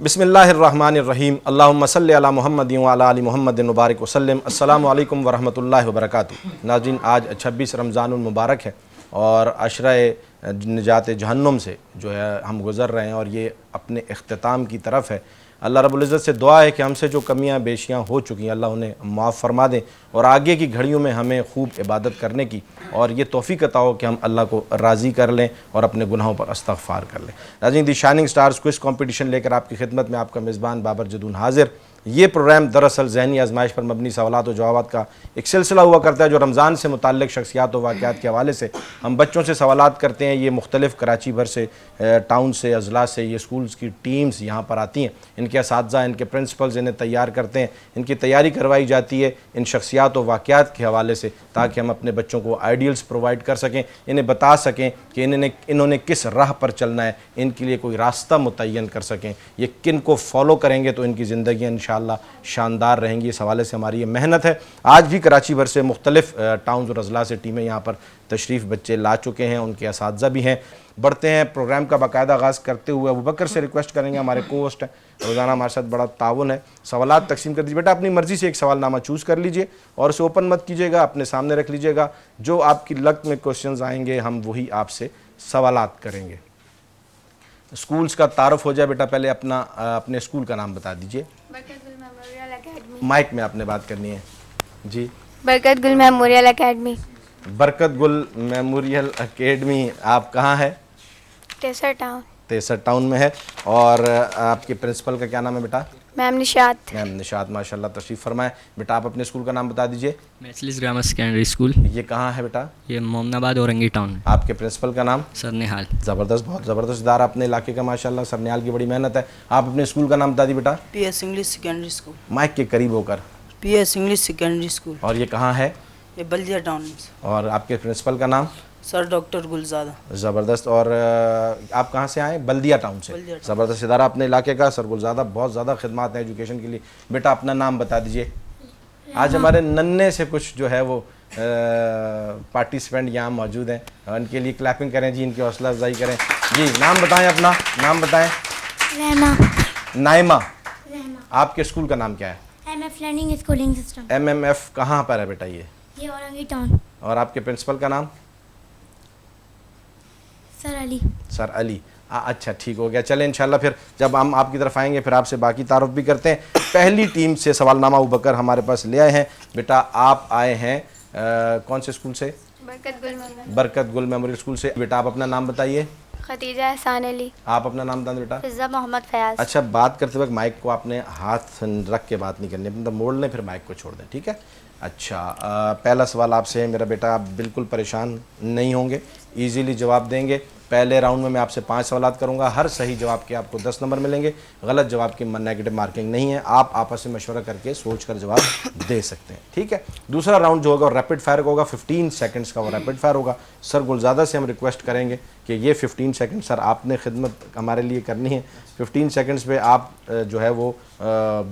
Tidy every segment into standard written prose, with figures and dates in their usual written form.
بسم اللہ الرحمن الرحیم اللہم صلی علی محمد وعلی آل محمد مبارک وسلم۔ السلام علیکم ورحمۃ اللہ وبرکاتہ۔ ناظرین، آج 26 رمضان المبارک ہے اور عشرہ نجات جہنم سے جو ہے ہم گزر رہے ہیں اور یہ اپنے اختتام کی طرف ہے۔ اللہ رب العزت سے دعا ہے کہ ہم سے جو کمیاں بیشیاں ہو چکی ہیں اللہ انہیں معاف فرما دیں اور آگے کی گھڑیوں میں ہمیں خوب عبادت کرنے کی اور یہ توفیق عطا ہو کہ ہم اللہ کو راضی کر لیں اور اپنے گناہوں پر استغفار کر لیں۔ ناظرین، دی شائننگ سٹارز کوئز کمپٹیشن لے کر آپ کی خدمت میں آپ کا میزبان بابر جدون حاضر۔ یہ پروگرام دراصل ذہنی آزمائش پر مبنی سوالات و جوابات کا ایک سلسلہ ہوا کرتا ہے جو رمضان سے متعلق شخصیات و واقعات کے حوالے سے ہم بچوں سے سوالات کرتے ہیں۔ یہ مختلف کراچی بھر سے، ٹاؤن سے، اضلاع سے یہ اسکولز کی ٹیمز یہاں پر آتی ہیں، ان کے اساتذہ، ان کے پرنسپلز انہیں تیار کرتے ہیں، ان کی تیاری کروائی جاتی ہے ان شخصیات و واقعات کے حوالے سے تاکہ ہم اپنے بچوں کو آئیڈیلز پرووائڈ کر سکیں، انہیں بتا سکیں کہ انہوں نے کس راہ پر چلنا ہے، ان کے لیے کوئی راستہ متعین کر سکیں، یہ کن کو فالو کریں گے تو ان کی زندگیاں انشاءاللہ شاندار رہیں گی۔ اس حوالے سے ہماری یہ محنت ہے۔ آج بھی کراچی بھر سے مختلف ٹاؤنز اور اضلاع سے ٹیمیں یہاں پر تشریف بچے لا چکے ہیں، ان کے اساتذہ بھی ہیں۔ بڑھتے ہیں پروگرام کا باقاعدہ آغاز کرتے ہوئے ابوبکر سے ریکویسٹ کریں گے، ہمارے کو ہوسٹ ہیں، روزانہ ہمارے ساتھ بڑا تعاون ہے، سوالات تقسیم کر دیجیے۔ بیٹا اپنی مرضی سے ایک سوال نامہ چوز کر لیجئے اور اسے اوپن مت کیجیے گا، اپنے سامنے رکھ لیجیے گا، جو آپ کی لک میں کوشچنز آئیں گے ہم وہی آپ سے سوالات کریں گے۔ اسکولز کا تعارف ہو جائے۔ بیٹا پہلے اپنے اسکول کا نام بتا دیجئے۔ برکت گل میموریل اکیڈمی۔ مائک میں آپ نے بات کرنی ہے جی۔ برکت گل میموریل اکیڈمی۔ برکت گل میموریل اکیڈمی آپ کہاں ہے؟ تیسر ٹاؤن۔ تیسر ٹاؤن میں ہے۔ اور آپ کے پرنسپل کا کیا نام ہے بیٹا؟ میم نشاط۔ میم نشاط، ماشاءاللہ تشریف فرمائیں۔ بیٹا آپ اپنے اسکول کا نام بتا دیجئے۔ میچلس گرامر سیکنڈری اسکول۔ یہ کہاں ہے بیٹا؟ یہ مومن آباد اورنگی ٹاؤن میں۔ آپ کے پرنسپل کا نام؟ سر نہال۔ زبردست، بہت زبردست ادارہ اپنے علاقے کا ماشاءاللہ، سر نہال کی بڑی محنت ہے۔ آپ اپنے اسکول کا نام بتا دیجئے بیٹا۔ P S English secondary school. Mike کے قریب ہو کر۔ P S English secondary school. اور یہ کہاں ہے؟ یہ بلدیہ ٹاؤن میں۔ اور آپ کے پرنسپل کا نام؟ Sir doctor Gulzada. زبردست۔ اور آپ کہاں سے آئیں؟ بلدیہ ٹاؤن سے۔ زبردست ادارہ اپنے علاقے کا، سر گلزادہ بہت زیادہ خدمات ہیں ایجوکیشن کے لیے۔ بیٹا اپنا نام بتا دیجئے۔ آج ہمارے ننھے سے کچھ جو ہے وہ پارٹیسپینٹ یہاں موجود ہیں، ان کے لیے کلیپنگ کریں جی، ان کی حوصلہ افزائی کریں جی۔ نام بتائیں، اپنا نام بتائیں۔ رحمہ۔ نائمہ۔ رحمہ۔ آپ کے اسکول کا نام کیا ہے؟ M F learning schooling system. M M F کہاں پر ہے بیٹا یہ؟ یہ اورنگی ٹاؤن۔ اور آپ کے پرنسپل کا نام؟ سر علی۔ سر علی۔ اچھا ٹھیک ہو گیا۔ چلیں انشاءاللہ پھر جب ہم آپ کی طرف آئیں گے پھر آپ سے باقی تعارف بھی کرتے ہیں۔ پہلی ٹیم سے سوال نامہ ابوبکر ہمارے پاس لے آئے ہیں۔ بیٹا آپ آئے ہیں کون سے اسکول سے؟ برکت گل میموریل۔ برکت گل میموریل اسکول سے۔ بیٹا آپ اپنا نام بتائیے۔ خدیجہ احسان علی۔ آپ اپنا نام بتائیں بیٹا۔ فضہ محمد فیاض۔ اچھا، بات کرتے وقت مائک کو آپ نے ہاتھ رکھ کے بات نہیں کرنی، اپنا موڑ لیں پھر مائک کو چھوڑ دیں، ٹھیک ہے؟ اچھا، پہلا سوال آپ سے ہے میرا بیٹا، آپ بالکل پریشان نہیں ہوں گے، ایزیلی جواب دیں گے۔ پہلے راؤنڈ میں آپ سے 5 سوالات کروں گا، ہر صحیح جواب کے آپ کو 10 نمبر ملیں گے، غلط جواب کی نیگیٹو مارکنگ نہیں ہے، آپ آپس میں مشورہ کر کے سوچ کر جواب دے سکتے ہیں، ٹھیک ہے؟ دوسرا راؤنڈ جو ہوگا ریپڈ فائر ہوگا، 15 سیکنڈز کا وہ ریپڈ فائر ہوگا۔ سر گلزادہ سے ہم ریکویسٹ کریں گے کہ یہ 15 سیکنڈ سر آپ نے خدمت ہمارے لیے کرنی ہے۔ 15 سیکنڈز پہ آپ جو ہے وہ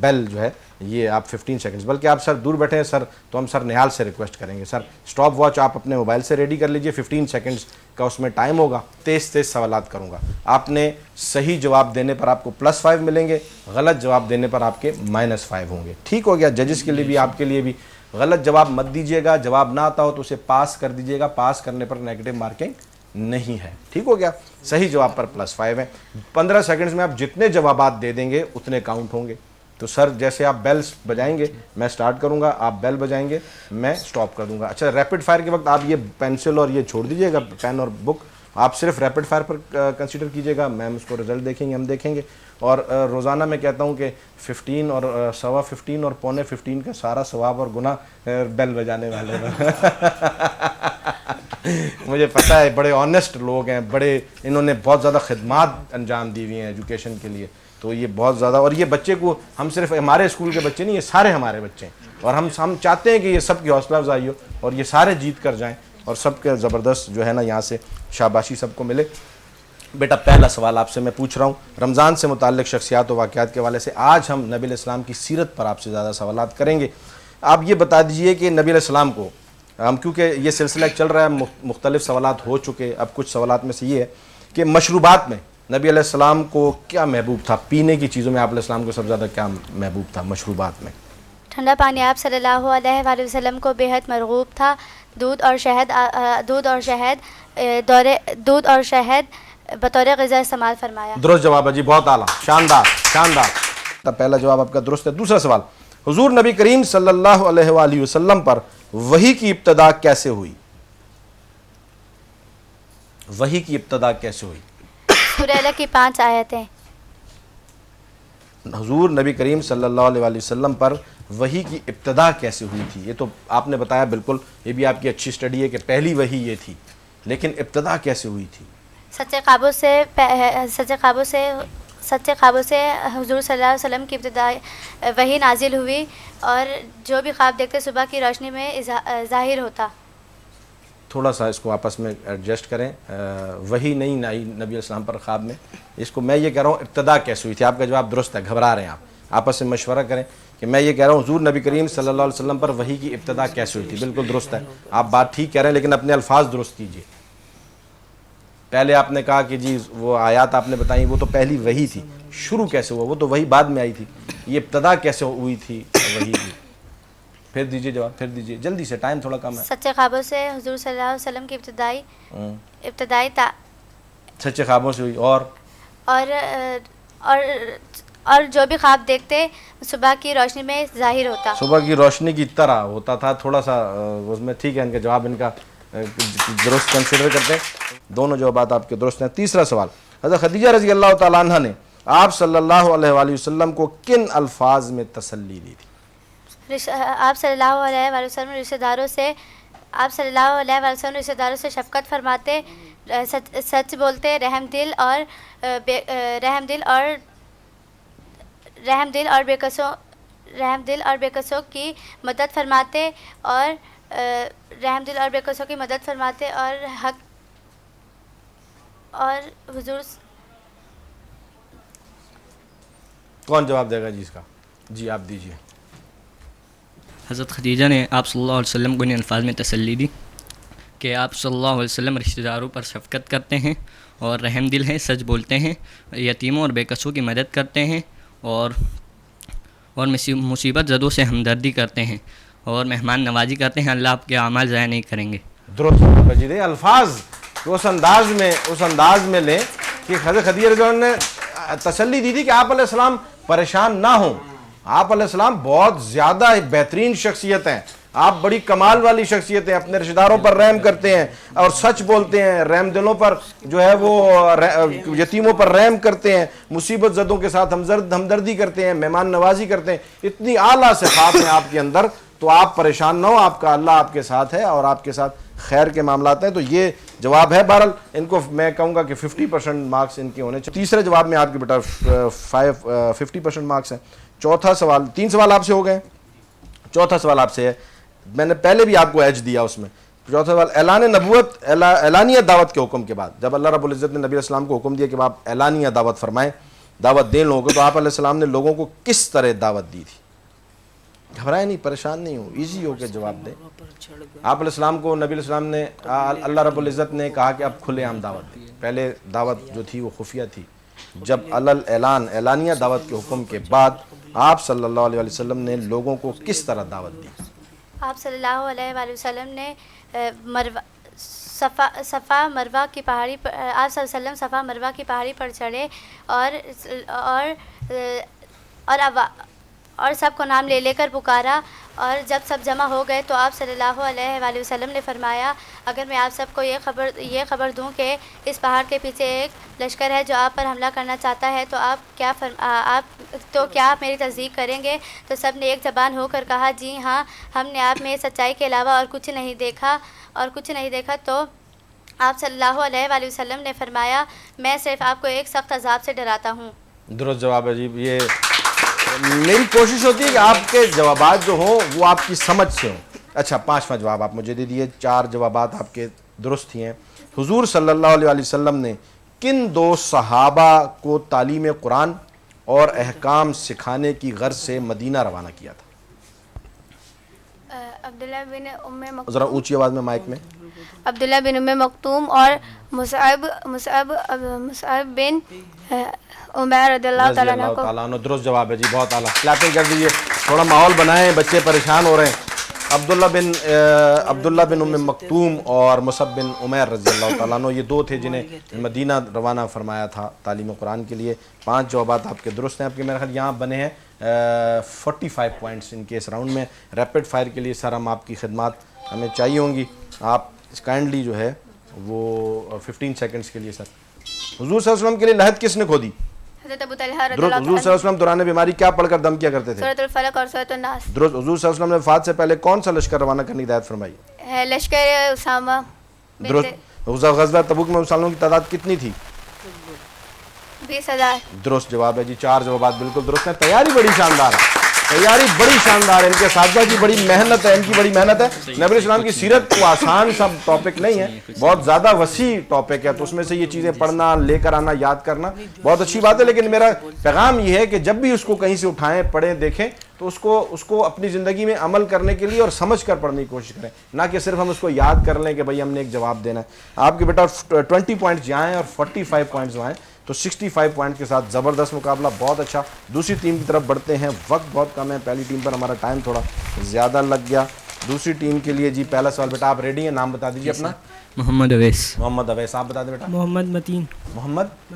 بیل جو ہے یہ آپ 15 سیکنڈز، بلکہ آپ سر دور بیٹھے ہیں سر تو ہم سر نہال سے ریکویسٹ کریں گے سر سٹاپ واچ آپ اپنے موبائل سے ریڈی کر لیجئے، 15 سیکنڈز کا اس میں ٹائم ہوگا۔ تیز سوالات کروں گا، آپ نے صحیح جواب دینے پر آپ کو +5 ملیں گے، غلط جواب دینے پر آپ کے -5 ہوں گے، ٹھیک ہو گیا؟ ججز کے لیے بھی آپ کے لیے بھی غلط جواب مت دیجیے گا، جواب نہ آتا ہو تو اسے پاس کر دیجیے گا، پاس کرنے پر نیگیٹو مارکنگ نہیں ہے، ٹھیک ہو گیا؟ صحیح جواب پر +5 ہے۔ 15 سیکنڈز میں آپ جتنے جوابات دے دیں گے اتنے کاؤنٹ ہوں گے۔ تو سر جیسے آپ بیل بجائیں گے میں سٹارٹ کروں گا، آپ بیل بجائیں گے میں سٹاپ کر دوں گا۔ اچھا، ریپڈ فائر کے وقت آپ یہ پینسل اور یہ چھوڑ دیجیے گا، پین اور بک آپ صرف ریپڈ فائر پر کنسیڈر کیجیے گا، میم اس کو رزلٹ دیکھیں گے، ہم دیکھیں گے۔ اور روزانہ میں کہتا ہوں کہ 15 اور 15:15 اور 15:45 کا سارا ثواب اور گناہ بیل بجانے والے میں مجھے پتہ ہے بڑے آنیسٹ لوگ ہیں، بڑے انہوں نے بہت زیادہ خدمات انجام دی ہوئی ہیں ایجوکیشن کے لیے، تو یہ بہت زیادہ، اور یہ بچے کو ہم صرف ہمارے اسکول کے بچے نہیں، یہ سارے ہمارے بچے ہیں، اور ہم چاہتے ہیں کہ یہ سب کی حوصلہ افزائی ہو اور یہ سارے جیت کر جائیں اور سب کے زبردست جو ہے نا یہاں سے شاباشی سب کو ملے۔ بیٹا پہلا سوال آپ سے میں پوچھ رہا ہوں رمضان سے متعلق شخصیات و واقعات کے حوالے سے۔ آج ہم نبی علیہ السلام کی سیرت پر آپ سے زیادہ سوالات کریں گے۔ آپ یہ بتا دیجئے کہ نبی علیہ السلام کو ہم، کیونکہ یہ سلسلہ چل رہا ہے، مختلف سوالات ہو چکے، اب کچھ سوالات میں سے یہ ہے کہ مشروبات میں نبی علیہ السلام کو کیا محبوب تھا؟ پینے کی چیزوں میں آپ علیہ السلام کو سب سے زیادہ کیا محبوب تھا مشروبات میں؟ ٹھنڈا پانی آپ صلی اللہ علیہ وآلہ وسلم کو بےحد مرغوب تھا. دودھ اور شہد بطور غذا استعمال فرمایا. درست جواب ہے جی، بہت اعلیٰ، شاندار شاندار. پہلا جواب آپ کا درست ہے. دوسرا سوال، حضور نبی کریم صلی اللہ علیہ وآلہ وسلم پر وحی کی ابتدا کیسے ہوئی؟ وحی کی ابتدا کیسے ہوئی؟ سورہ الگ کی 5 آیتیں. حضور نبی کریم صلی اللہ علیہ وآلہ وسلم پر وحی کی ابتدا کیسے ہوئی تھی؟ یہ تو آپ نے بتایا، بالکل یہ بھی آپ کی اچھی اسٹڈی ہے کہ پہلی وحی یہ تھی، لیکن ابتدا کیسے ہوئی تھی؟ سچے خوابوں سے حضور صلی اللہ علیہ وسلم کی ابتدائی وحی نازل ہوئی اور جو بھی خواب دیکھتے صبح کی روشنی میں ظاہر ہوتا. تھوڑا سا اس کو آپس میں ایڈجسٹ کریں. وحی نہیں آئی نبی علیہ السلام پر خواب میں، اس کو میں یہ کہہ رہا ہوں ابتدا کیسے ہوئی تھی. آپ کا جواب درست ہے، گھبرا رہے ہیں آپ، آپس میں مشورہ کریں کہ میں یہ کہہ رہا ہوں حضور نبی کریم صلی اللہ علیہ وسلم پر وحی کی ابتدا کیسے ہوئی تھی. بالکل درست ہے، آپ بات ٹھیک کہہ رہے ہیں، لیکن اپنے الفاظ درست کیجئے. پہلے آپ نے کہا کہ جی وہ آیات آپ نے بتائیں وہ تو پہلی وحی تھی، شروع کیسے ہوا؟ وہ تو وحی بعد میں آئی تھی. یہ ابتدا کیسے ہوئی تھی وحی کی؟ پھر دیجئے جواب، پھر دیجئے جلدی سے، ٹائم تھوڑا کم ہے. سچے خوابوں سے حضور صلی اللہ علیہ وسلم کی ابتدائی سچے خوابوں سے ہوئی اور جو بھی خواب دیکھتے صبح کی روشنی میں ظاہر ہوتا. صبح کی روشنی کی طرح ہوتا تھا. تھوڑا سا اس میں ٹھیک ہے، ان کا جواب ان کا درست کنسیڈر کرتے ہیں. دونوں جوابات آپ کے درست ہیں. تیسرا سوال، حضرت خدیجہ رضی اللہ تعالیٰ عنہ نے آپ صلی اللہ علیہ وآلہ وسلم کو کن الفاظ میں تسلی دی تھی؟ آپ صلی اللہ علیہ وآلہ وسلم رشتہ داروں سے شفقت فرماتے، سچ بولتے، رحم دل اور بے کسوں کی مدد فرماتے اور حق اور حضور. کون جواب دے گا جی اس کا؟ جی آپ دیجئے. حضرت خدیجہ نے آپ صلی اللہ علیہ وسلم کو ان الفاظ میں تسلی دی کہ آپ صلی اللہ علیہ وسلم رشتہ داروں پر شفقت کرتے ہیں اور رحم دل ہیں، سچ بولتے ہیں، یتیموں اور بے کسوں کی مدد کرتے ہیں اور مصیبت زدوں سے ہمدردی کرتے ہیں اور مہمان نوازی کرتے ہیں. اللہ آپ کے اعمال ضائع نہیں کریں گے. درست مجید الفاظ اس انداز میں لیں کہ حضرت خدیجہ رضی اللہ عنہ نے تسلی دی تھی کہ آپ علیہ السلام پریشان نہ ہوں. آپ علیہ السلام بہت زیادہ بہترین شخصیت ہیں، آپ بڑی کمال والی شخصیت ہیں، اپنے رشتہ داروں پر رحم کرتے ہیں اور سچ بولتے ہیں، رحم دلوں پر جو ہے وہ یتیموں پر رحم کرتے ہیں، مصیبت زدوں کے ساتھ ہمدردی کرتے ہیں، مہمان نوازی کرتے ہیں. اتنی اعلیٰ صفات ہیں آپ کے اندر، تو آپ پریشان نہ ہو، آپ کا اللہ آپ کے ساتھ ہے اور آپ کے ساتھ خیر کے معاملات ہیں. تو یہ جواب ہے. بہرحال ان کو میں کہوں گا کہ 50% مارکس ان کے ہونے چاہیے. تیسرے جواب میں آپ کے بیٹا 50% مارکس ہیں. چوتھا سوال، 3 سوال آپ سے ہو گئے. چوتھا سوال آپ سے ہے، میں نے پہلے بھی آپ کو ایج دیا اس میں. چوتھا سوال، اعلان نبوت، اعلانیہ دعوت کے حکم کے بعد جب اللہ رب العزت نے نبی علیہ السلام کو حکم دیا کہ آپ اعلانیہ دعوت فرمائیں، دعوت دیں لوگوں کو، تو آپ علیہ السلام نے لوگوں کو کس طرح دعوت دی تھی؟ گھبرائے نہیں، پریشان نہیں ہو، ایزی ہو کے جواب دیں. آپ علیہ السلام کو نبی علیہ السلام نے اللہ رب العزت نے کہا کہ اب کھلے عام دعوت دی. پہلے دعوت جو تھی وہ خفیہ تھی. جب اعلانیہ دعوت کے حکم کے بعد آپ صلی اللہ علیہ وسلم نے لوگوں کو کس طرح دعوت دی؟ آپ صلی اللہ علیہ وآلہ وسلم نے صفا مروہ کی پہاڑی پر، آپ صلی اللہ علیہ وسلم صفا مروہ کی پہاڑی پر چڑھے اور سب کو نام لے کر پکارا، اور جب سب جمع ہو گئے تو آپ صلی اللہ علیہ وآلہ وسلم نے فرمایا، اگر میں آپ سب کو یہ خبر دوں کہ اس پہاڑ کے پیچھے ایک لشکر ہے جو آپ پر حملہ کرنا چاہتا ہے، تو کیا آپ میری تصدیق کریں گے؟ تو سب نے ایک زبان ہو کر کہا، جی ہاں، ہم نے آپ میں سچائی کے علاوہ اور کچھ نہیں دیکھا. تو آپ صلی اللہ علیہ وآلہ وسلم نے فرمایا، میں صرف آپ کو ایک سخت عذاب سے ڈراتا ہوں. درست جواب ہے جی. یہ میری کوشش ہوتی ہے کہ آپ کے جوابات جو ہوں وہ آپ کی سمجھ سے ہوں. اچھا، 5واں جواب آپ مجھے دے دیے. 4 جوابات آپ کے درست ہی ہیں. حضور صلی اللہ علیہ وسلم نے کن 2 صحابہ کو تعلیم قرآن اور احکام سکھانے کی غرض سے مدینہ روانہ کیا تھا؟ عبداللہ بن ام ذرا اونچی آواز میں مائک میں. عبداللہ بن ام مکتوم اور مصعب بن عمیر رضی اللہ تعالیٰ عنہ کو. درست جواب ہے جی, بہت اعلیٰ. کلاپنگ کر دیجیے, تھوڑا ماحول بنائیں, بچے پریشان ہو رہے ہیں. عبداللہ بن ام مکتوم اور مصعب بن عمیر رضی اللہ تعالیٰ عنہ, یہ دو تھے جنہیں مدینہ روانہ فرمایا تھا تعلیم قرآن کے لیے. 5 جوابات آپ کے درست ہیں. آپ کے میرے خیال یہاں بنے ہیں 45 پوائنٹس ان کے اس راؤنڈ میں. ریپڈ فائر کے لیے سر ہم آپ کی خدمات ہمیں چاہیے ہوں گی. آپ کائنڈلی جو ہے وہ 15 سیکنڈز کے لیے سر. حضور صلی اللہ علیہ وسلم کے لیے لحد کس نے کھودی؟ حضرت ابو طلحہ رضی درست. اللہ حضور صلی اللہ علیہ وسلم دوران بیماری کیا پڑھ کر دم کیا کرتے تھے؟ سورۃ الفلق اور سورۃ الناس. درست. حضور صلی اللہ علیہ وسلم نے وفات سے پہلے کون سا لشکر روانہ کرنے کی ہدایت فرمائی؟ لشکر اسامہ. درست. غزوہ تبوک میں مسلمانوں کی تعداد کتنی تھی؟ 20,000. درست جواب ہے جی. 4 جوابات بالکل درست ہیں. تیاری بڑی شاندار ہے, تیاری بڑی شاندار ہے. ان کے اساتذہ کی بڑی محنت ہے, ان کی بڑی محنت ہے. نبی علیہ السلام کی سیرت کو آسان سا ٹاپک نہیں ہے, بہت زیادہ وسیع ٹاپک ہے, تو اس میں سے یہ چیزیں پڑھنا, لے کر آنا, یاد کرنا بہت اچھی بات ہے. لیکن میرا پیغام یہ ہے کہ جب بھی اس کو کہیں سے اٹھائیں, پڑھیں, دیکھیں, تو اس کو اپنی زندگی میں عمل کرنے کے لیے اور سمجھ کر پڑھنے کی کوشش کریں, نہ کہ صرف ہم اس کو یاد کر لیں کہ بھائی ہم نے ایک جواب دینا ہے. آپ کے بیٹا 20 پوائنٹس جہاں ہیں اور 45 پوائنٹس وہاں ہیں, تو 65 پوائنٹ کے ساتھ زبردست مقابلہ, بہت اچھا. دوسری ٹیم کی طرف بڑھتے ہیں, وقت بہت کم ہے. پہلی ٹیم پر ہمارا ٹائم تھوڑا زیادہ لگ گیا. دوسری ٹیم کے لیے جی پہلا سوال. بیٹا آپ ریڈی ہیں؟ نام بتا دیجیے اپنا. محمد اویس. محمد اویس. آپ بتا دیں بیٹا. محمد متین. محمد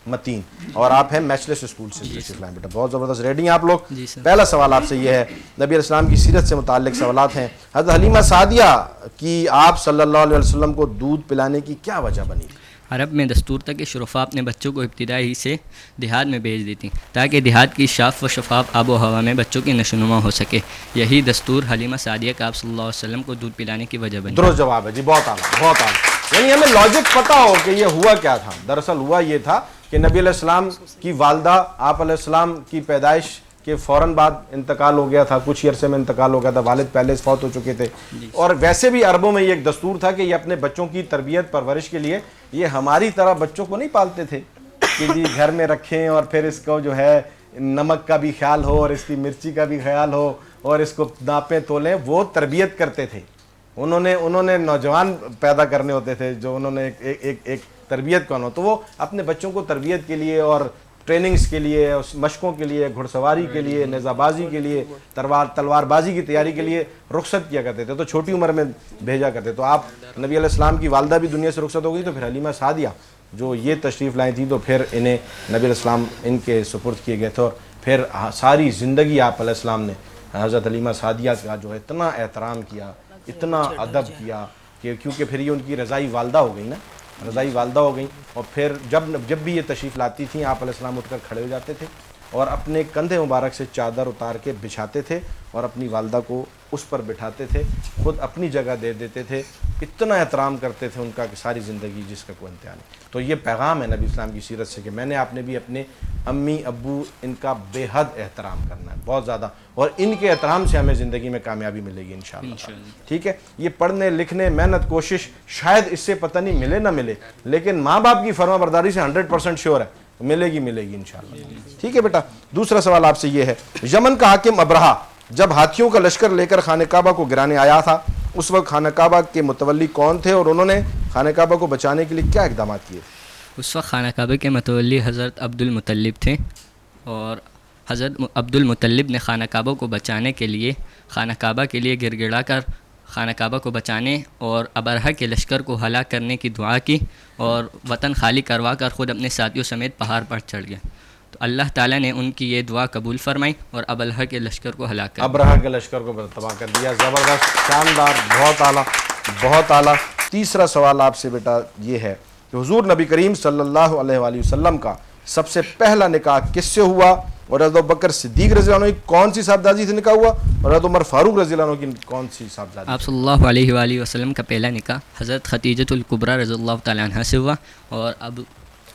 متین. اور آپ ہیں میچلیس اسکول سے تشریف لائیں. بیٹا بہت زبردست, ریڈی ہیں آپ لوگ؟ جی سر. پہلا سوال آپ سے یہ ہے, نبی علیہ السلام کی سیرت سے متعلق سوالات ہیں. حضرت حلیمہ سعدیہ کی آپ صلی اللہ علیہ وسلم کو دودھ پلانے کی کیا وجہ بنی؟ عرب میں دستور تھا کہ شرفاء اپنے بچوں کو ابتدائی سے دیہات میں بھیج دیتی تاکہ دیہات کی شاف و شفاف آب و ہوا میں بچوں کی نشوونما ہو سکے. یہی دستور حلیمہ سعدیہ کا آپ صلی اللہ علیہ وسلم کو دودھ پلانے کی وجہ بنی. درست جواب ہے جی, بہت اعلیٰ, بہت اعلیٰ. یعنی ہمیں لاجک پتہ ہو کہ یہ ہوا کیا تھا. دراصل ہوا یہ تھا کہ نبی علیہ السلام کی والدہ, آپ علیہ السلام کی پیدائش کے فوراً بعد انتقال ہو گیا تھا, کچھ ہی عرصے میں انتقال ہو گیا تھا, والد پہلے سے فوت ہو چکے تھے. اور ویسے بھی عربوں میں یہ ایک دستور تھا کہ یہ اپنے بچوں کی تربیت پرورش کے لیے یہ ہماری طرح بچوں کو نہیں پالتے تھے کہ جی گھر میں رکھیں اور پھر اس کو جو ہے نمک کا بھی خیال ہو اور اس کی مرچی کا بھی خیال ہو اور اس کو ناپیں تولیں. وہ تربیت کرتے تھے. انہوں نے نوجوان پیدا کرنے ہوتے تھے جو انہوں نے ایک تربیت کرنا, تو وہ اپنے بچوں کو تربیت کے لیے اور ٹریننگز کے لیے, مشقوں کے لیے, گھڑ سواری کے لیے, نیزہ بازی کے لیے, تلوار بازی کی تیاری کے لیے رخصت کیا کرتے تھے, تو چھوٹی عمر میں بھیجا کرتے. تو آپ نبی علیہ السلام کی والدہ بھی دنیا سے رخصت ہو گئی, تو پھر حلیمہ سعدیہ جو یہ تشریف لائی تھی, تو پھر انہیں نبی علیہ السلام ان کے سپرد کیے گئے تھے. اور پھر ساری زندگی آپ علیہ السلام نے حضرت حلیمہ سعدیہ کا جو ہے اتنا احترام کیا, اتنا ادب کیا کہ کیونکہ پھر یہ ان کی رضائی والدہ ہو گئی نا, رضائی والدہ ہو گئیں. اور پھر جب بھی یہ تشریف لاتی تھیں, آپ علیہ السلام اٹھ کر کھڑے ہو جاتے تھے اور اپنے کندھے مبارک سے چادر اتار کے بچھاتے تھے اور اپنی والدہ کو اس پر بٹھاتے تھے, خود اپنی جگہ دے دیتے تھے. اتنا احترام کرتے تھے ان کا کہ ساری زندگی جس کا کوئی انتہا نہیں. تو یہ پیغام ہے نبی اسلام کی سیرت سے کہ میں نے آپ نے بھی اپنے امی ابو ان کا بے حد احترام کرنا ہے, بہت زیادہ, اور ان کے احترام سے ہمیں زندگی میں کامیابی ملے گی انشاءاللہ. ٹھیک ہے, یہ پڑھنے لکھنے محنت کوشش شاید اس سے پتہ نہیں ملے نہ ملے, لیکن ماں باپ کی فرما برداری سے 100% شیور ہے ملے گی انشاءاللہ. ٹھیک ہے بیٹا. دوسرا سوال آپ سے یہ ہے, یمن کا حاکم ابرہہ جب ہاتھیوں کا لشکر لے کر خانہ کعبہ کو گرانے آیا تھا, اس وقت خانہ کعبہ کے متولی کون تھے اور انہوں نے خانہ کعبہ کو بچانے کے لیے کیا اقدامات کیے؟ اس وقت خانہ کعبہ کے متولی حضرت عبد المطلب تھے, اور حضرت عبد المطلب نے خانہ کعبہ کو بچانے کے لیے خانہ کعبہ کے لیے گر گڑا کر خانہ کعبہ کو بچانے اور ابرہہ کے لشکر کو ہلاک کرنے کی دعا کی, اور وطن خالی کروا کر خود اپنے ساتھیوں سمیت پہاڑ پر چڑھ گئے. تو اللہ تعالیٰ نے ان کی یہ دعا قبول فرمائی اور ابرہہ کے لشکر کو ہلاک کر ابرہہ کے لشکر کو تباہ کر دیا. زبردست, شاندار, بہت اعلیٰ, بہت اعلیٰ. تیسرا سوال آپ سے بیٹا یہ ہے کہ حضور نبی کریم صلی اللہ علیہ وآلہ وسلم کا سب سے پہلا نکاح کس سے ہوا, اور حضرت ابوبکر صدیق رضی اللہ عنہ کی کون سی صاحبزادی سے نکاح ہوا, اور حضرت عمر فاروق رضی اللہ عنہ کی کون سی صاحبزادی؟ آپ صلی اللہ علیہ وآلہ وسلم کا پہلا نکاح حضرت خدیجۃ الکبریٰ رضی اللہ تعالیٰ عنہ سے ہوا, اور اب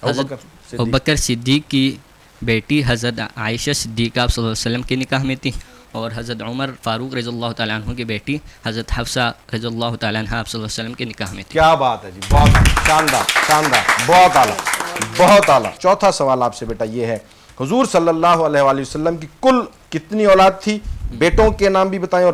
حضرت ابوبکر صدیق کی بیٹی حضرت عائشہ صدیقہ آپ صلی اللہ علیہ وسلم کے نکاح میں تھی, اور حضرت عمر فاروق رضی اللہ تعالیٰ عنہ کی بیٹی حضرت حفصہ رضی اللہ تعالیٰ عنہ آپ صلی اللہ علیہ وسلم کے نکاح میں تھی. کیا بات ہے جی, بہت شاندار, شاندار, بہت اعلیٰ, بہت اعلیٰ. چوتھا سوال آپ سے بیٹا یہ ہے, حضور صلی اللہ علیہ وآلہ وسلم کی کل کتنی اولاد تھی؟ بیٹوں کے نام بھی بتائیں اور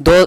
2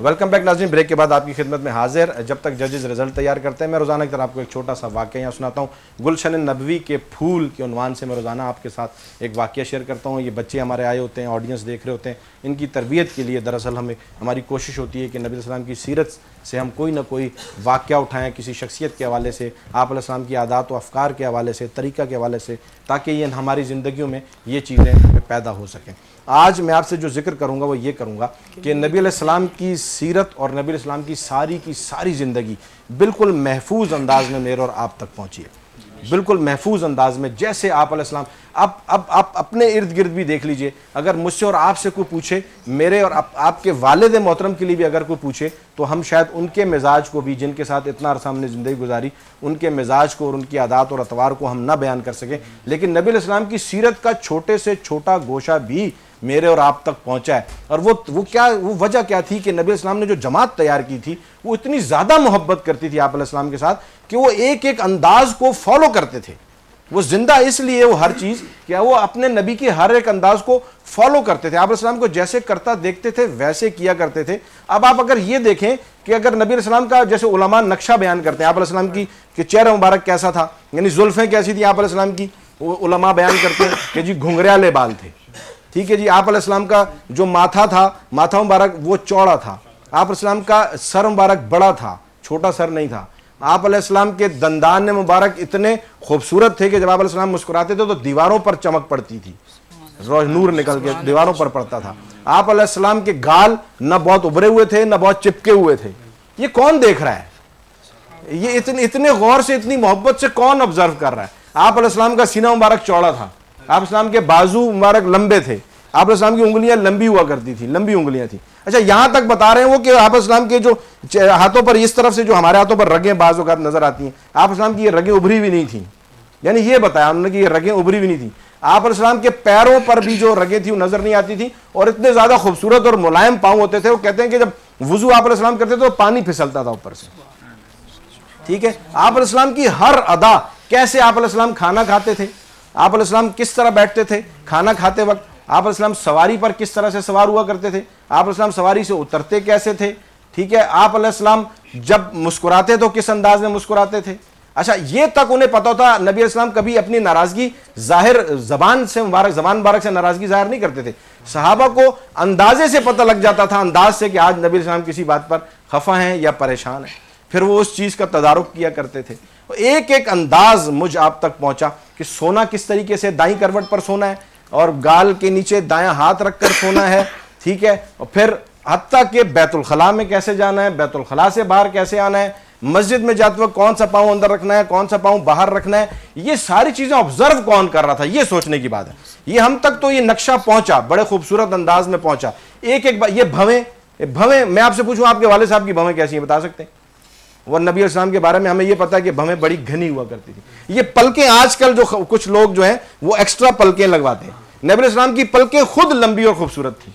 ویلکم بیک ناظرین، بریک کے بعد آپ کی خدمت میں حاضر. جب تک ججز رزلٹ تیار کرتے ہیں میں روزانہ کی طرح آپ کو ایک چھوٹا سا واقعہ یہاں سناتا ہوں. گلشن نبوی کے پھول کے عنوان سے میں روزانہ آپ کے ساتھ ایک واقعہ شیئر کرتا ہوں. یہ بچے ہمارے آئے ہوتے ہیں، آڈینس دیکھ رہے ہوتے ہیں، ان کی تربیت کے لیے دراصل ہماری کوشش ہوتی ہے کہ نبی علیہ السلام کی سیرت سے ہم کوئی نہ کوئی واقعہ اٹھائیں، کسی شخصیت کے حوالے سے، آپ علیہ السلام کی عادات و افکار کے حوالے سے، طریقہ کے حوالے سے، تاکہ یہ ہماری زندگیوں میں یہ چیزیں پیدا ہو سکیں. آج میں آپ سے جو ذکر کروں گا وہ یہ کروں گا کہ نبی علیہ السلام کی سیرت اور نبی علیہ السلام کی ساری زندگی بالکل محفوظ انداز میں میرے اور آپ تک پہنچی ہے. بالکل محفوظ انداز میں، جیسے آپ علیہ السلام اب آپ اپنے ارد گرد بھی دیکھ لیجئے. اگر مجھ سے اور آپ سے کوئی پوچھے، میرے اور آپ کے والد محترم کے لیے بھی اگر کوئی پوچھے، تو ہم شاید ان کے مزاج کو بھی، جن کے ساتھ اتنا عرصہ ہم نے زندگی گزاری، ان کے مزاج کو اور ان کی عادات اور اطوار کو ہم نہ بیان کر سکیں. لیکن نبی علیہ السلام کی سیرت کا چھوٹے سے چھوٹا گوشہ بھی میرے اور آپ تک پہنچا ہے. اور وہ وجہ کیا تھی کہ نبی علیہ السلام نے جو جماعت تیار کی تھی، وہ اتنی زیادہ محبت کرتی تھی آپ علیہ السلام کے ساتھ کہ وہ ایک ایک انداز کو فالو کرتے تھے. وہ زندہ اس لیے وہ ہر چیز کہ وہ اپنے نبی کے ہر ایک انداز کو فالو کرتے تھے. آپ علیہ السلام کو جیسے کرتا دیکھتے تھے ویسے کیا کرتے تھے. اب آپ اگر یہ دیکھیں کہ اگر نبی علیہ السلام کا جیسے علماء نقشہ بیان کرتے ہیں آپ علیہ السلام کی کہ چہرہ مبارک کیسا تھا، یعنی زلفیں کیسی تھی آپ علیہ السلام کی، وہ علماء بیان کرتے ہیں کہ جی گھنگریالے بال تھے. ٹھیک ہے جی، آپ علیہ السلام کا جو ماتھا تھا، ماتھا مبارک وہ چوڑا تھا. آپ علیہ السلام کا سر مبارک بڑا تھا، چھوٹا سر نہیں تھا. آپ علیہ السلام کے دندان مبارک اتنے خوبصورت تھے کہ جب آپ علیہ السلام مسکراتے تھے تو دیواروں پر چمک پڑتی تھی، نور نکل کے دیواروں پر پڑتا تھا. آپ علیہ السلام کے گال نہ بہت ابھرے ہوئے تھے نہ بہت چپکے ہوئے تھے. یہ کون دیکھ رہا ہے؟ یہ اتنے غور سے، اتنی محبت سے کون آبزرو کر رہا ہے؟ آپ علیہ السلام کا سینہ مبارک چوڑا تھا، آپ السلام کے بازو مبارک لمبے تھے، آپ السلام کی انگلیاں لمبی ہوا کرتی تھی، لمبی انگلیاں تھیں. اچھا، یہاں تک بتا رہے ہیں وہ کہ آپ السلام کے جو ہاتھوں پر اس طرف سے جو ہمارے ہاتھوں پر رگیں بعض اوقات نظر آتی ہیں، آپ السلام کی یہ رگیں ابھری بھی نہیں تھیں. یعنی یہ بتایا انہوں نے کہ یہ رگیں ابھری بھی نہیں تھیں. آپ السلام کے پیروں پر بھی جو رگیں تھیں وہ نظر نہیں آتی تھیں، اور اتنے زیادہ خوبصورت اور ملائم پاؤں ہوتے تھے. وہ کہتے ہیں کہ جب وضو آپ علیہ السلام کرتے تھے تو پانی پھسلتا تھا اوپر سے. ٹھیک ہے، آپ علیہ السلام کی ہر ادا، کیسے آپ علیہ السلام کھانا کھاتے تھے، آپ علیہ السلام کس طرح بیٹھتے تھے کھانا کھاتے وقت، آپ علیہ السلام سواری پر کس طرح سے سوار ہوا کرتے تھے، آپ علیہ السلام سواری سے اترتے کیسے تھے. ٹھیک ہے، آپ علیہ السلام جب مسکراتے تو کس انداز میں مسکراتے تھے. اچھا، یہ تک انہیں پتا ہوتا. نبی علیہ السلام کبھی اپنی ناراضگی ظاہر زبان مبارک سے ناراضگی ظاہر نہیں کرتے تھے. صحابہ کو اندازے سے پتہ لگ جاتا تھا، انداز سے، کہ آج نبی علیہ السلام کسی بات پر خفا ہیں یا پریشان ہیں. پھر وہ اس چیز کا تدارک کیا کرتے تھے. ایک ایک انداز مجھ آپ تک پہنچا کہ سونا کس طریقے سے دائیں کروٹ پر سونا ہے اور گال کے نیچے دایاں ہاتھ رکھ کر سونا ہے. ٹھیک ہے، اور پھر حتیٰ کہ بیت الخلاء میں کیسے جانا ہے، بیت الخلاء سے باہر کیسے آنا ہے، مسجد میں جاتے وقت کون سا پاؤں اندر رکھنا ہے، کون سا پاؤں باہر رکھنا ہے. یہ ساری چیزیں آبزرو کون کر رہا تھا، یہ سوچنے کی بات ہے. یہ ہم تک تو یہ نقشہ پہنچا، بڑے خوبصورت انداز میں پہنچا. ایک ایک یہ بھویں میں آپ سے پوچھوں آپ کے والد صاحب کی بھویں کیسی ہیں بتا سکتے ہیں؟ وہ نبی علیہ السلام کے بارے میں ہمیں یہ پتا ہے کہ بھویں بڑی گھنی ہوا کرتی تھی. یہ پلکیں آج کل جو کچھ لوگ جو ہیں وہ ایکسٹرا پلکیں لگواتے ہیں. نبی علیہ السلام کی پلکیں خود لمبی اور خوبصورت تھی.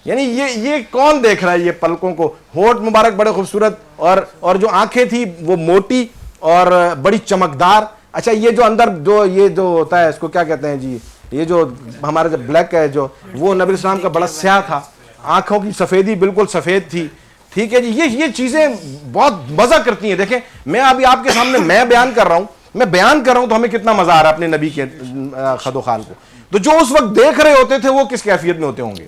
یعنی یہ کون دیکھ رہا ہے یہ پلکوں کو؟ ہونٹ مبارک بڑے خوبصورت، اور جو آنکھیں تھی وہ موٹی اور بڑی چمکدار. اچھا، یہ جو اندر جو ہوتا ہے اس کو کیا کہتے ہیں جی، یہ جو ہمارا جو بلیک ہے جو، وہ نبی علیہ السلام کا بڑا سیاہ تھا. آنکھوں کی سفیدی بالکل سفید تھی. ٹھیک ہے جی، یہ چیزیں بہت مزہ کرتی ہیں. دیکھیں، میں ابھی آپ کے سامنے میں بیان کر رہا ہوں تو ہمیں کتنا مزہ آ رہا ہے اپنے نبی کے خد و خال کو. تو جو اس وقت دیکھ رہے ہوتے تھے وہ کس کیفیت میں ہوتے ہوں گے؟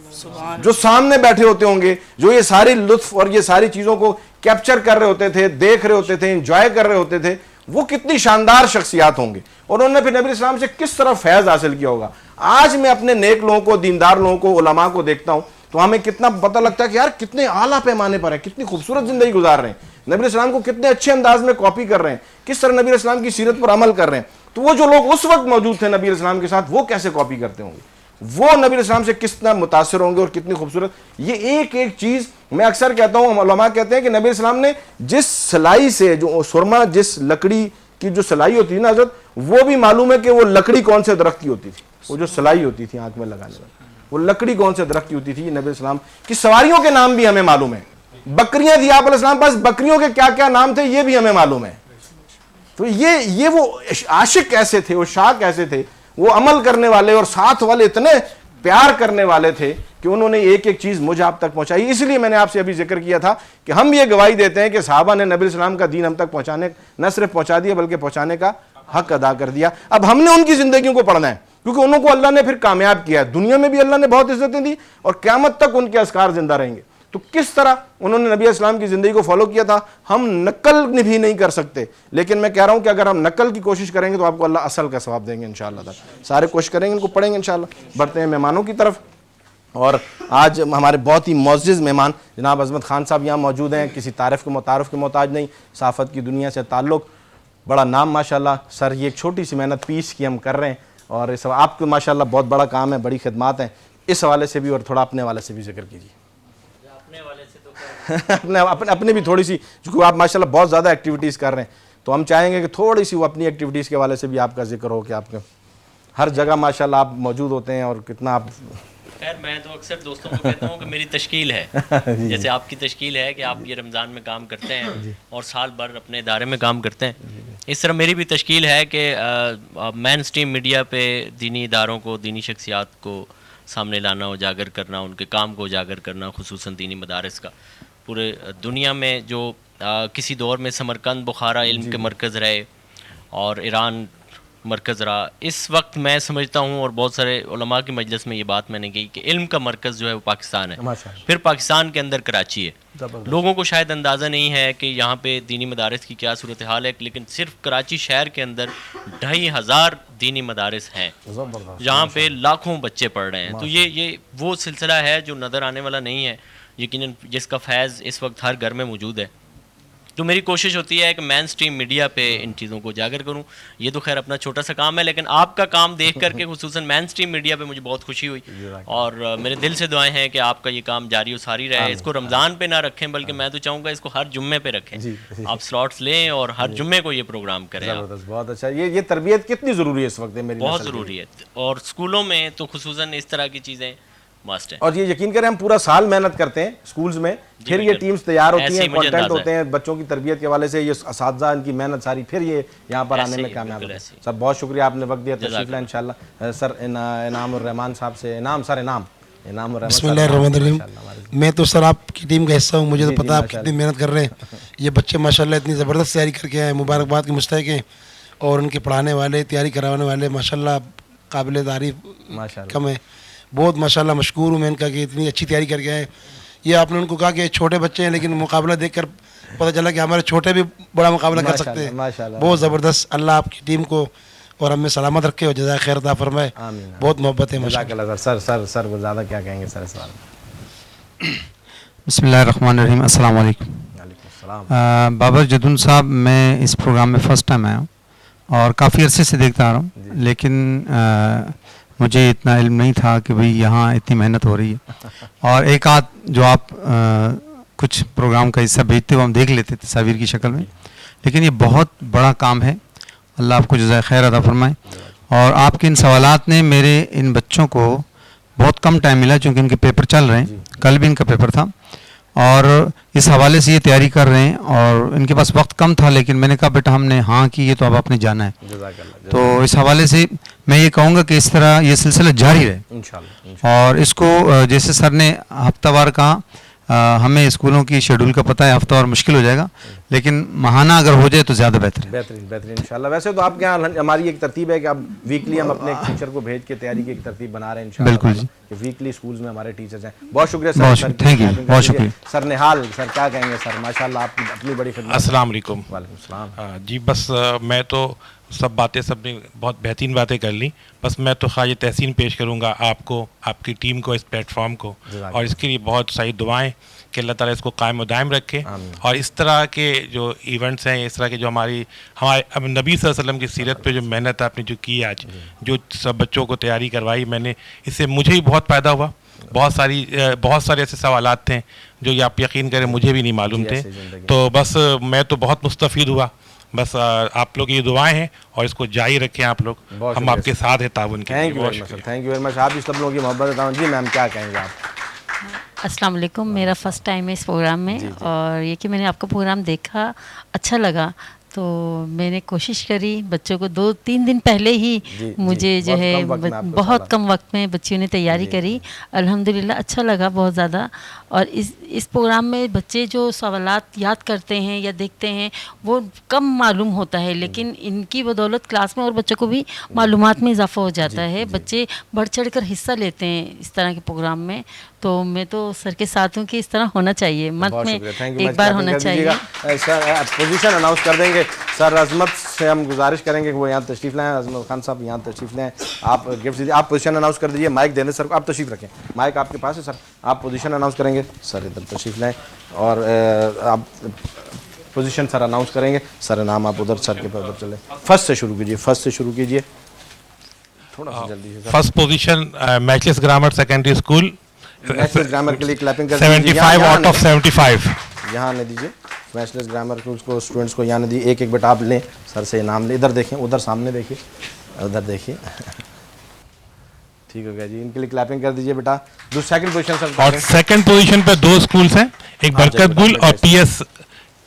جو سامنے بیٹھے ہوتے ہوں گے، جو یہ ساری لطف اور یہ ساری چیزوں کو کیپچر کر رہے ہوتے تھے، دیکھ رہے ہوتے تھے، انجوائے کر رہے ہوتے تھے، وہ کتنی شاندار شخصیات ہوں گے. اور انہوں نے پھر نبی علیہ السلام سے کس طرح فیض حاصل کیا ہوگا. آج میں اپنے نیک لوگوں کو، دیندار لوگوں کو، علماء کو دیکھتا ہوں تو ہمیں کتنا پتہ لگتا ہے کہ یار کتنے اعلیٰ پیمانے پر ہیں، کتنی خوبصورت زندگی گزار رہے ہیں، نبی علیہ السلام کو کتنے اچھے انداز میں کاپی کر رہے ہیں، کس طرح نبی علیہ السلام کی سیرت پر عمل کر رہے ہیں. تو وہ جو لوگ اس وقت موجود تھے نبی علیہ السلام کے ساتھ، وہ کیسے کاپی کرتے ہوں گے، وہ نبی علیہ السلام سے کتنا متاثر ہوں گے اور کتنی خوبصورت. یہ ایک ایک چیز میں اکثر کہتا ہوں، علماء کہتے ہیں کہ نبی علیہ السلام نے جس سلائی سے، جو سرما، جس لکڑی کی جو سلائی ہوتی ہے نا حضرت، وہ بھی معلوم ہے کہ وہ لکڑی کون سے درخت کی ہوتی تھی. وہ جو سلائی ہوتی تھی آنکھ میں لگانے والی، وہ لکڑی کون سے درخت کی ہوتی تھی. نبی علیہ السلام کی سواریوں کے نام بھی ہمیں معلوم ہے. بکریاں تھی آپ علیہ السلام پاس، بکریوں کے کیا کیا نام تھے یہ بھی ہمیں معلوم ہے. تو یہ وہ عاشق ایسے تھے، وہ شاق ایسے تھے، وہ عمل کرنے والے اور ساتھ والے اتنے پیار کرنے والے تھے کہ انہوں نے ایک ایک چیز مجھ آپ تک پہنچائی. اس لیے میں نے آپ سے ابھی ذکر کیا تھا کہ ہم یہ گواہی دیتے ہیں کہ صحابہ نے نبی السلام کا دین ہم تک پہنچانے نہ صرف پہنچا دیا بلکہ پہنچانے کا حق ادا کر دیا. اب ہم نے ان کی زندگیوں کو پڑھنا ہے کیونکہ انہوں کو اللہ نے پھر کامیاب کیا ہے. دنیا میں بھی اللہ نے بہت عزتیں دی اور قیامت تک ان کے اذکار زندہ رہیں گے. تو کس طرح انہوں نے نبی اسلام کی زندگی کو فالو کیا تھا ہم نقل بھی نہیں کر سکتے, لیکن میں کہہ رہا ہوں کہ اگر ہم نقل کی کوشش کریں گے تو آپ کو اللہ اصل کا ثواب دیں گے انشاءاللہ تعالی. سارے کوشش کریں گے, ان کو پڑھیں گے انشاءاللہ. بڑھتے ہیں مہمانوں کی طرف, اور آج ہمارے بہت ہی معزز مہمان جناب عظمت خان صاحب یہاں موجود ہیں. کسی تعارف کے متعارف کے محتاج نہیں, صحافت کی دنیا سے تعلق, بڑا نام ماشاءاللہ. سر یہ ایک چھوٹی سی محنت پیس کی ہم کر رہے ہیں اور اس آپ کو ماشاءاللہ بہت بڑا کام ہے, بڑی خدمات ہیں. اس حوالے سے بھی اور تھوڑا اپنے حوالے سے بھی ذکر کیجیے. اپنے بھی تھوڑی سی, چونکہ آپ ماشاءاللہ بہت زیادہ ایکٹیویٹیز کر رہے ہیں تو ہم چاہیں گے کہ تھوڑی سی وہ اپنی ایکٹیویٹیز کے حوالے سے بھی آپ کا ذکر ہو کہ آپ کے ہر جگہ ماشاءاللہ آپ موجود ہوتے ہیں اور کتنا آپ. خیر میں تو اکثر دوستوں کو کہتا ہوں کہ میری تشکیل ہے, جیسے آپ کی تشکیل ہے کہ آپ یہ رمضان میں کام کرتے ہیں اور سال بھر اپنے ادارے میں کام کرتے ہیں, اس طرح میری بھی تشکیل ہے کہ مین اسٹریم میڈیا پہ دینی اداروں کو, دینی شخصیات کو سامنے لانا, اجاگر کرنا, ان کے کام کو اجاگر کرنا, خصوصاً دینی مدارس کا. پورے دنیا میں جو کسی دور میں سمرقند بخارا علم کے مرکز رہے اور ایران مرکز رہا, اس وقت میں سمجھتا ہوں اور بہت سارے علماء کی مجلس میں یہ بات میں نے کہی کہ علم کا مرکز جو ہے وہ پاکستان ہے, پھر پاکستان کے اندر کراچی ہے. لوگوں کو شاید اندازہ نہیں ہے کہ یہاں پہ دینی مدارس کی کیا صورتحال ہے, لیکن صرف کراچی شہر کے اندر 2500 دینی مدارس ہیں جہاں پہ لاکھوں بچے پڑھ رہے ہیں. تو یہ وہ سلسلہ ہے جو نظر آنے والا نہیں ہے یقیناً, جس کا فیض اس وقت ہر گھر میں موجود ہے. تو میری کوشش ہوتی ہے کہ مین اسٹریم میڈیا پہ ان چیزوں کو اجاگر کروں. یہ تو خیر اپنا چھوٹا سا کام ہے, لیکن آپ کا کام دیکھ کر کے خصوصاً مین اسٹریم میڈیا پہ مجھے بہت خوشی ہوئی اور میرے دل سے دعائیں ہیں کہ آپ کا یہ کام جاری و ساری رہے. اس کو رمضان پہ نہ رکھیں بلکہ میں تو چاہوں گا اس کو ہر جمعے پہ رکھیں, آپ سلاٹس لیں اور ہر جمعے کو یہ پروگرام کریں. بہت اچھا. یہ تربیت کتنی ضروری ہے اس وقت؟ بہت ضروری ہے, اور اسکولوں میں تو خصوصاً اس طرح کی چیزیں ماسٹ ہیں. اور یہ یقین کریں ہم پورا سال محنت کرتے ہیں سکولز میں, پھر یہ ٹیمز تیار ہوتی ہیں, کانٹینٹ ہوتے ہیں بچوں کی تربیت کے حوالے سے, یہ اساتذہ ان کی محنت ساری پھر یہ یہاں پر آنے میں کامیاب ہوتے ہیں. سر بہت شکریہ, آپ نے وقت دیا, تشریف لیں انشاءاللہ. سر انعام الرحمان صاحب سے. انعام الرحمان. بسم اللہ الرحمن الرحیم. میں تو سر آپ کی ٹیم کا حصہ ہوں, مجھے تو پتہ آپ کتنی محنت کر رہے ہیں. یہ بچے ماشاءاللہ اتنی زبردست تیاری کر کے آئے, مبارکباد کے مستحق ہیں, اور ان کے پڑھانے والے, تیاری کروانے والے ماشاءاللہ قابل تعریف کم ہے. بہت ماشاءاللہ مشکور ہوں میں ان کا کہ اتنی اچھی تیاری کر کے آئے. یہ آپ نے ان کو کہا کہ چھوٹے بچے ہیں, لیکن مقابلہ دیکھ کر پتہ چلا کہ ہمارے چھوٹے بھی بڑا مقابلہ کر سکتے ہیں. بہت زبردست. اللہ آپ کی ٹیم کو اور ہمیں سلامت رکھے اور جزائے خیر عطا فرمائے. بہت محبت ہے ماشاءاللہ. سر وہ زیادہ کیا کہیں گے سر اس بارے میں؟ بسم اللہ الرحمن الرحیم. السلام علیکم. بابر جدون صاحب, میں اس پروگرام میں فرسٹ ٹائم آیا ہوں اور کافی عرصے سے دیکھتا آ رہا ہوں, لیکن مجھے اتنا علم نہیں تھا کہ بھئی یہاں اتنی محنت ہو رہی ہے. اور ایک آدھ جو آپ کچھ پروگرام کا حصہ بھیجتے ہوئے ہم دیکھ لیتے تصاویر کی شکل میں, لیکن یہ بہت بڑا کام ہے. اللہ آپ کو جزائے خیر عطا فرمائے. اور آپ کے ان سوالات نے میرے ان بچوں کو بہت کم ٹائم ملا, چونکہ ان کے پیپر چل رہے ہیں, کل بھی ان کا پیپر تھا, اور اس حوالے سے یہ تیاری کر رہے ہیں, اور ان کے پاس وقت کم تھا, لیکن میں نے کہا بیٹا ہم نے ہاں کی یہ تو اب آپ نے جانا ہے. تو اس حوالے سے میں یہ کہوں گا کہ اس طرح یہ سلسلہ جاری رہے, اور اس کو جیسے سر نے ہفتہ وار کہا, ہمیں اسکولوں کی شیڈول کا پتہ ہے, ہفتہ وار مشکل ہو جائے گا, لیکن ماہانہ اگر ہو جائے تو زیادہ بہتر ہے. بہترین انشاءاللہ. ویسے تو آپ کے یہاں ہماری ایک ترتیب ہے کہ اب ویکلی ہم اپنے ٹیچر کو بھیج کے تیاری کی ایک ترتیب بنا رہے ہیں انشاءاللہ. بالکل جی, کہ ویکلی اسکولز میں ہمارے ٹیچرز ہیں. بہت شکریہ سر. تھینک یو, بہت شکریہ. سر نہال, سر کیا کہیں گے سر؟ ماشاءاللہ آپ کی اپنی بڑی خدمت. السلام علیکم. وعلیکم السلام. جی بس میں تو سب نے بہت بہترین باتیں کر لی, بس میں تو خواجہ تحسین پیش کروں گا آپ کو, آپ کی ٹیم کو, اس پلیٹ فارم کو, اور اس کے لیے بہت ساری دعائیں کہ اللہ تعالیٰ اس کو قائم و دائم رکھے. اور اس طرح کے جو ایونٹس ہیں, اس طرح کے جو ہمارے اب نبی صلی اللہ علیہ وسلم کی سیرت پہ جو محنت آپ نے جو کی آج, جو سب بچوں کو تیاری کروائی میں نے, اس سے مجھے ہی بہت فائدہ ہوا. بہت سارے ایسے سوالات تھے جو آپ یقین کریں مجھے بھی نہیں معلوم تھے, تو بس میں تو بہت مستفید ہوا. بس آپ لوگ یہ دعائیں ہیں اور اس کو جاری رکھیں آپ لوگ, ہم آپ کے ساتھ ہیں تعاون کے لیے. Thank you very much. آپ بھی سب لوگوں کی محبت. جی میم کیا کہیں گے آپ؟ السلام علیکم. میرا فرسٹ ٹائم ہے اس پروگرام میں, اور یہ کہ میں نے آپ کا پروگرام دیکھا, اچھا لگا, تو میں نے کوشش کری بچوں کو 2-3 دن پہلے ہی مجھے جو ہے بہت کم وقت میں بچیوں نے تیاری کری. الحمدللہ اچھا لگا بہت زیادہ. اور اس پروگرام میں بچے جو سوالات یاد کرتے ہیں یا دیکھتے ہیں وہ کم معلوم ہوتا ہے, لیکن ان کی بدولت کلاس میں اور بچوں کو بھی معلومات میں اضافہ ہو جاتا ہے. بچے بڑھ چڑھ کر حصہ لیتے ہیں اس طرح کے پروگرام میں. تو میں تو سر کے ساتھ ہوں کہ اس طرح ہونا چاہیے, منتھ میں ایک بار ہونا چاہیے. سر پوزیشن اناؤنس کر دیں گے. سر عظمت سے ہم گزارش کریں گے کہ وہ یہاں تشریف لائیں. عظمت خان صاحب یہاں تشریف لائیں. آپ گفٹ دیجیے, آپ پوزیشن اناؤنس کر دیجیے. مائک دیں سر کو, آپ تشریف رکھیں. مائک آپ کے پاس ہے سر, آپ پوزیشن اناؤنس کریں گے. سر ادھر تشریف لائیں اور آپ پوزیشن سر اناؤنس کریں گے. سر نام آپ ادھر سر کے پاس ادھر چلیں. فرسٹ سے شروع کیجیے, فرسٹ سے شروع کیجیے تھوڑا سا جلدی سے. First position Michael's grammar secondary school. Michael's grammar کے لیے کلیپنگ کر 75 آؤٹ آف 75. یہاں آنے دیجیے. میچلس گرامر کو اسٹوڈنٹس کو یہاں آنے دیجیے. ایک ایک بیٹا آپ لیں, سر سے نام لیں. ادھر دیکھیں, ادھر سامنے دیکھیے, ادھر دیکھیے. ٹھیک ہو گیا جی, ان کے لیے کلیپنگ کر دیجیے بیٹا. سیکنڈ پوزیشن سر. اور سیکنڈ پوزیشن پہ 2 اسکولس ہیں, ایک برکت گل اور پی ایس.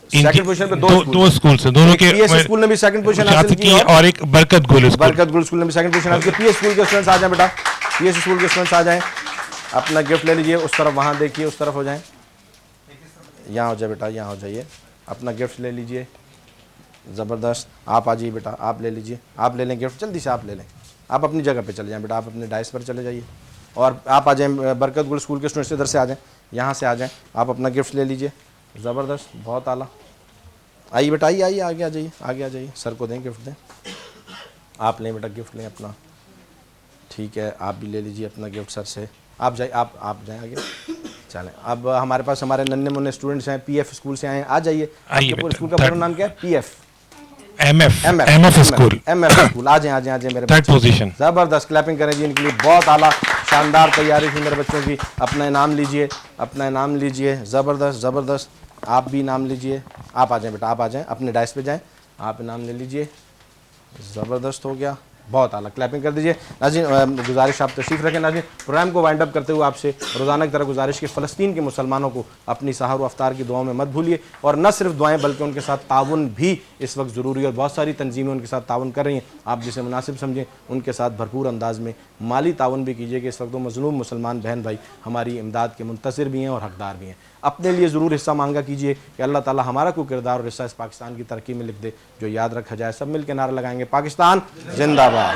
سیکنڈ پوزیشن پہ 2 اسکولس ہیں, دونوں کے پی ایس اسکول نے بھی سیکنڈ پوزیشن حاصل کی اور ایک برکت گل اسکول نے بھی سیکنڈ پوزیشن حاصل کی. پی ایس اسکول کے اسٹوڈنٹس آ جائیں بیٹا, پی ایس اسکول کے اسٹوڈنٹس آ جائیں. اپنا گفٹ لے لیجیے. اس طرف وہاں دیکھیے, اس طرف ہو جائیں. یہاں ہو جائے بیٹا, یہاں ہو جائیے. اپنا گفٹ لے لیجیے. زبردست. آپ آ جائیے بیٹا, آپ لے لیجیے. آپ لے لیں گفٹ, جلدی سے آپ لے لیں. آپ اپنی جگہ پہ چلے جائیں بیٹا, آپ اپنے ڈائس پر چلے جائیے. اور آپ آ جائیں برکت گل اسکول کے اسٹوڈنٹس ادھر سے آ جائیں, یہاں سے آ جائیں. آپ اپنا گفٹ لے لیجیے. زبردست, بہت اعلیٰ. آئیے بیٹا, آئیے آگے آ جائیے, آگے آ جائیے. سر کو دیں گفٹ دیں. آپ لیں بیٹا گفٹ لیں اپنا. ٹھیک ہے, آپ بھی لے لیجیے اپنا گفٹ سر سے. آپ جائیں, آپ جائیں آگے. چلیں, اب ہمارے پاس ہمارے ننھے منھے اسٹوڈنٹس ہیں, پی ایف اسکول سے آئے ہیں. آ جائیے. اسکول کا پورا نام کیا ہے؟ P F M F school. M F school. آ جائیں, آ جائیں, آ جائیں میرے بچے. زبردست, کلیپنگ کریں جی ان کے لیے. بہت اعلیٰ, شاندار تیاری تھی میرے بچوں کی. اپنا انعام لیجیے, اپنا انعام لیجیے. زبردست, زبردست. آپ بھی انعام لیجیے. آپ آ جائیں بیٹا, آپ آ جائیں, اپنے ڈائس پہ جائیں. آپ انعام لے لیجیے. زبردست ہو گیا, بہت اعلیٰ. کلیپنگ کر دیجیے. ناظرین گزارش, آپ تشریف رکھیں. ناظرین پروگرام کو وائنڈ اپ کرتے ہوئے آپ سے روزانہ کی طرح گزارش کہ فلسطین کے مسلمانوں کو اپنی سحر و افطار کی دعاؤں میں مت بھولیے. اور نہ صرف دعائیں بلکہ ان کے ساتھ تعاون بھی اس وقت ضروری ہے. اور بہت ساری تنظیمیں ان کے ساتھ تعاون کر رہی ہیں. آپ جسے مناسب سمجھیں ان کے ساتھ بھرپور انداز میں مالی تعاون بھی کیجیے کہ اس وقت وہ مظلوم مسلمان بہن بھائی ہماری امداد کے منتظر بھی ہیں اور حقدار بھی ہیں. اپنے لیے ضرور حصہ مانگا کیجیے کہ اللہ تعالیٰ ہمارا کوئی کردار اور حصہ اس پاکستان کی ترقی میں لکھ دے جو یاد رکھا جائے. سب مل کے نعرہ لگائیں گے, پاکستان زندہ باد.